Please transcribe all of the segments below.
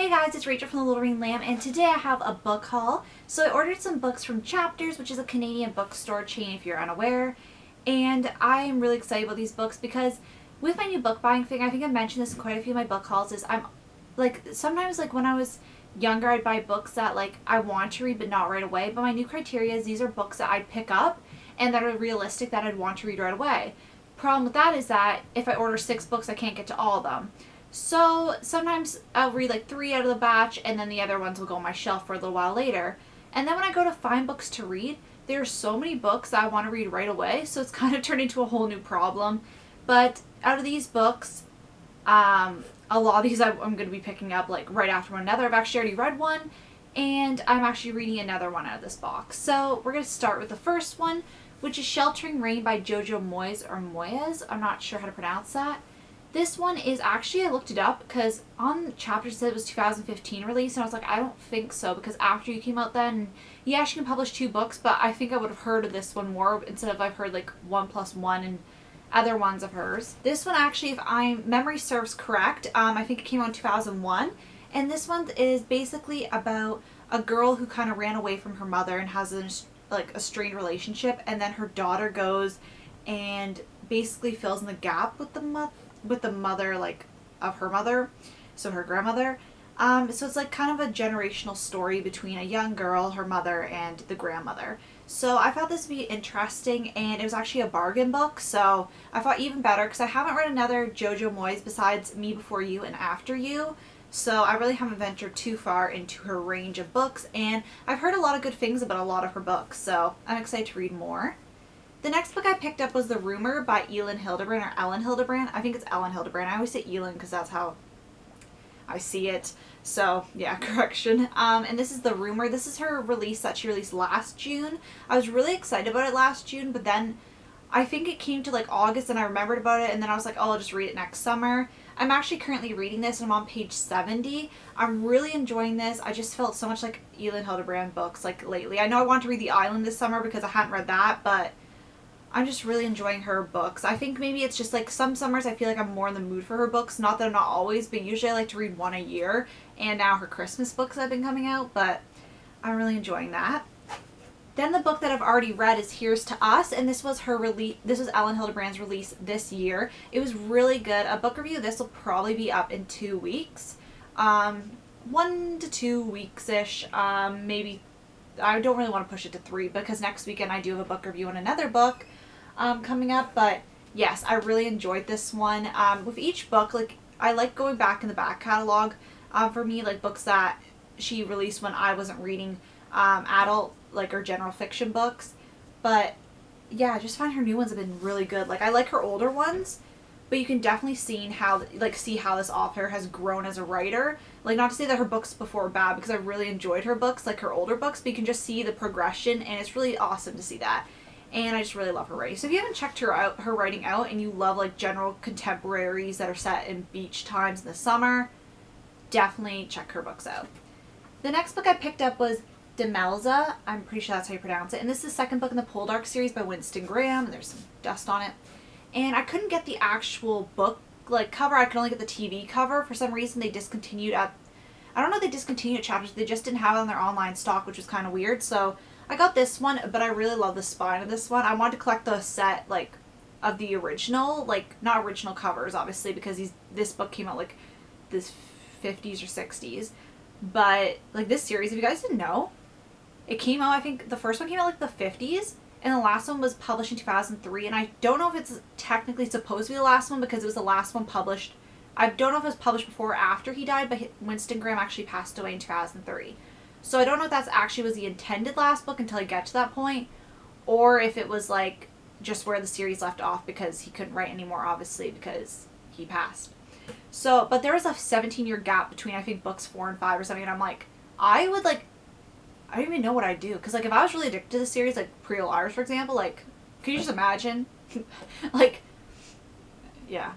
Hey guys, it's Rachel from the Little Green Lamb, and today I have a book haul. So I ordered some books from Chapters, which is a Canadian bookstore chain if you're unaware, and I'm really excited about these books because with my new book buying thing, I think I've mentioned this in quite a few of my book hauls, is I'm like, sometimes like when I was younger I'd buy books that like I want to read but not right away, but my new criteria is these are books that I'd pick up and that are realistic that I'd want to read right away. Problem with that is that if I order 6 books I can't get to all of them. So sometimes I'll read like 3 out of the batch and then the other ones will go on my shelf for a little while later. And then when I go to find books to read, there are so many books that I want to read right away, so it's kind of turned into a whole new problem. But out of these books, a lot of these I'm going to be picking up like right after one another. I've actually already read one, and I'm actually reading another one out of this box. So we're going to start with the first one, which is Sheltering Rain by Jojo Moyes, or Moyes. I'm not sure how to pronounce that. This one is actually, I looked it up because on Chapters it said it was 2015 release, and I was like, I don't think so, because after you came out then, yeah, she can publish 2 books, but I think I would have heard of this one more instead of I've heard like 1+1 and other ones of hers. This one actually, if memory serves correct, I think it came out in 2001, and this one is basically about a girl who kind of ran away from her mother and has a strained relationship, and then her daughter goes and basically fills in the gap with the mother like of her mother, so her grandmother. So it's like kind of a generational story between a young girl, her mother, and the grandmother. So I thought this would be interesting, and it was actually a bargain book, so I thought even better because I haven't read another Jojo Moyes besides Me Before You and After You. So I really haven't ventured too far into her range of books, and I've heard a lot of good things about a lot of her books, so I'm excited to read more. The next book I picked up was The Rumor by Elin Hilderbrand, or Ellen Hilderbrand. I think it's Ellen Hilderbrand. I always say Elin because that's how I see it. So, yeah, correction. And this is The Rumor. This is her release that she released last June. I was really excited about it last June, but then I think it came to like August and I remembered about it, and then I was like, oh, I'll just read it next summer. I'm actually currently reading this, and I'm on page 70. I'm really enjoying this. I just felt so much like Elin Hilderbrand books like lately. I know I want to read The Island this summer because I hadn't read that, but I'm just really enjoying her books. I think maybe it's just like some summers I feel like I'm more in the mood for her books. Not that I'm not always, but usually I like to read one a year. And now her Christmas books have been coming out, but I'm really enjoying that. Then the book that I've already read is Here's to Us, and this was her release. This was Ellen Hilderbrand's release this year. It was really good. A book review of this will probably be up in 2 weeks. 1 to 2 weeks-ish. Maybe, I don't really want to push it to 3 because next weekend I do have a book review on another book coming up, but yes, I really enjoyed this one. With each book, like, I like going back in the back catalog for me, like books that she released when I wasn't reading adult or general fiction books. But yeah, I just find her new ones have been really good. Like, I like her older ones, but you can definitely see how this author has grown as a writer. Like, not to say that her books before were bad, because I really enjoyed her books, like her older books, but you can just see the progression, and it's really awesome to see that. And I just really love her writing. So if you haven't checked her writing out, and you love like general contemporaries that are set in beach times in the summer, definitely check her books out. The next book I picked up was Demelza. I'm pretty sure that's how you pronounce it. And this is the second book in the Poldark series by Winston Graham. There's some dust on it. And I couldn't get the actual book cover. I could only get the TV cover. For some reason they discontinued I don't know if they discontinued Chapters. They just didn't have it on their online stock, which was kind of weird. So I got this one, but I really love the spine of this one. I wanted to collect the set, of the original, not original covers, obviously, because this book came out, this 50s or 60s. But, this series, if you guys didn't know, it came out, I think, the first one came out, the 50s, and the last one was published in 2003, and I don't know if it's technically supposed to be the last one, because it was the last one published. I don't know if it was published before or after he died, but Winston Graham actually passed away in 2003. So I don't know if that's actually was the intended last book until I get to that point, or if it was just where the series left off because he couldn't write anymore, obviously, because he passed. So, but there was a 17-year gap between, I think, books 4 and 5 or something, and I'm like, I don't even know what I'd do, because if I was really addicted to the series, Priel Iris, for example, could you just imagine? Yeah,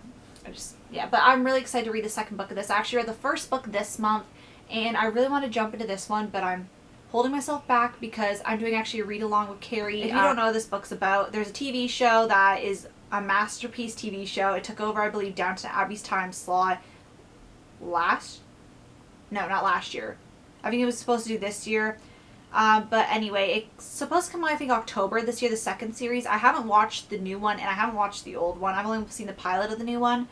but I'm really excited to read the second book of this. I actually read the first book this month, and I really want to jump into this one, but I'm holding myself back because I'm doing actually a read-along with Carrie. If you don't know what this book's about, there's a TV show that is a masterpiece TV show. It took over, I believe, Downton Abbey's time slot last No, not last year. I think it was supposed to do this year. But anyway, it's supposed to come out, I think, October this year, the second series. I haven't watched the new one, and I haven't watched the old one. I've only seen the pilot of the new one,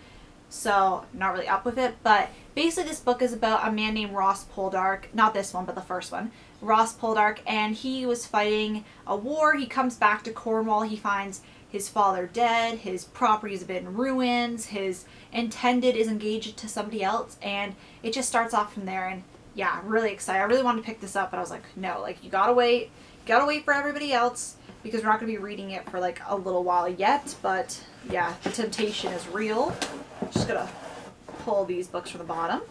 so not really up with it. But basically, this book is about a man named Ross Poldark. Not this one, but the first one. Ross Poldark, and he was fighting a war. He comes back to Cornwall. He finds his father dead. His properties have been in ruins. His intended is engaged to somebody else, and it just starts off from there. And yeah, really excited. I really wanted to pick this up, but I was like, no, like, you gotta wait. You gotta wait for everybody else, because we're not gonna be reading it for like a little while yet. But yeah, the temptation is real. Just gonna pull these books from the bottom.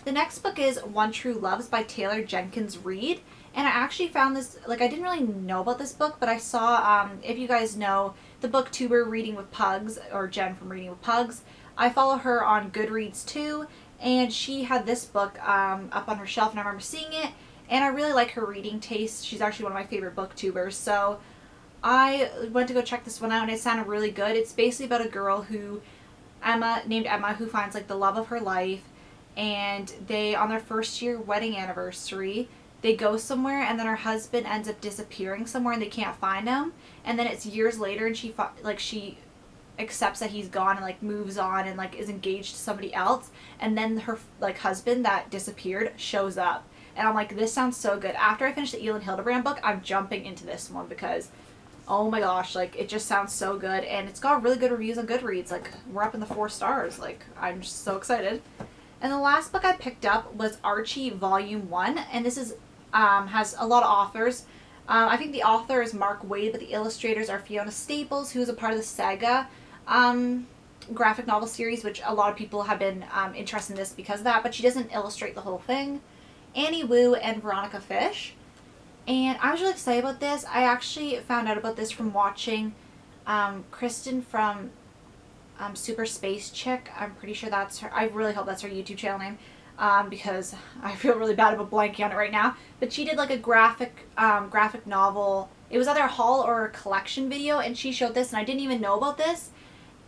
The next book is One True Loves by Taylor Jenkins Reid. And I actually found this, like, I didn't really know about this book, but I saw, if you guys know the booktuber Reading with Pugs, or Jen from Reading with Pugs, I follow her on Goodreads too, and she had this book up on her shelf, and I remember seeing it, and I really like her reading taste. She's actually one of my favorite booktubers, so I went to go check this one out, and it sounded really good. It's basically about a girl who, named Emma, who finds, like, the love of her life, and they, on their first year wedding anniversary, they go somewhere, and then her husband ends up disappearing somewhere, and they can't find him, and then it's years later, and she accepts that he's gone, and like moves on, and like is engaged to somebody else, and then her like husband that disappeared shows up, and I'm like, this sounds so good. After I finish the Elin Hilderbrand book, I'm jumping into this one, because oh my gosh, like, it just sounds so good, and it's got really good reviews on Goodreads. Like, we're up in the 4 stars. Like, I'm just so excited. And the last book I picked up was Archie Volume 1, and this is has a lot of authors. I think the author is Mark Waid, but the illustrators are Fiona Staples, who is a part of the Saga graphic novel series, which a lot of people have been interested in this because of that, but she doesn't illustrate the whole thing. Annie Wu and Veronica Fish. And I was really excited about this. I actually found out about this from watching Kristen from Super Space Chick. I'm pretty sure that's her. I really hope that's her YouTube channel name. Because I feel really bad about blanking on it right now. But she did like a graphic novel. It was either a haul or a collection video, and she showed this, and I didn't even know about this.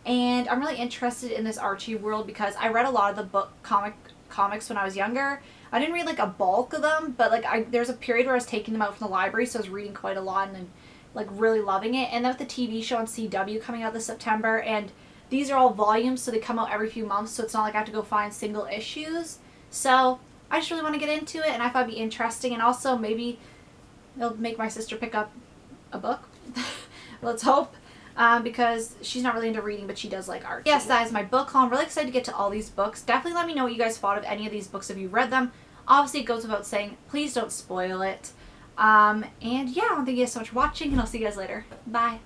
And I'm really interested in this Archie world because I read a lot of the comics when I was younger. I didn't read like a bulk of them, but like there's a period where I was taking them out from the library, so I was reading quite a lot and like really loving it. And then with the TV show on CW coming out this September, and these are all volumes, so they come out every few months, so it's not like I have to go find single issues. So I just really want to get into it, and I thought it'd be interesting, and also maybe it'll make my sister pick up a book. Let's hope. Because she's not really into reading, but she does like art. Yes, that is my book haul. I'm really excited to get to all these books. Definitely let me know what you guys thought of any of these books if you read them. Obviously, it goes without saying, please don't spoil it. And yeah, I want to thank you guys so much for watching, and I'll see you guys later. Bye.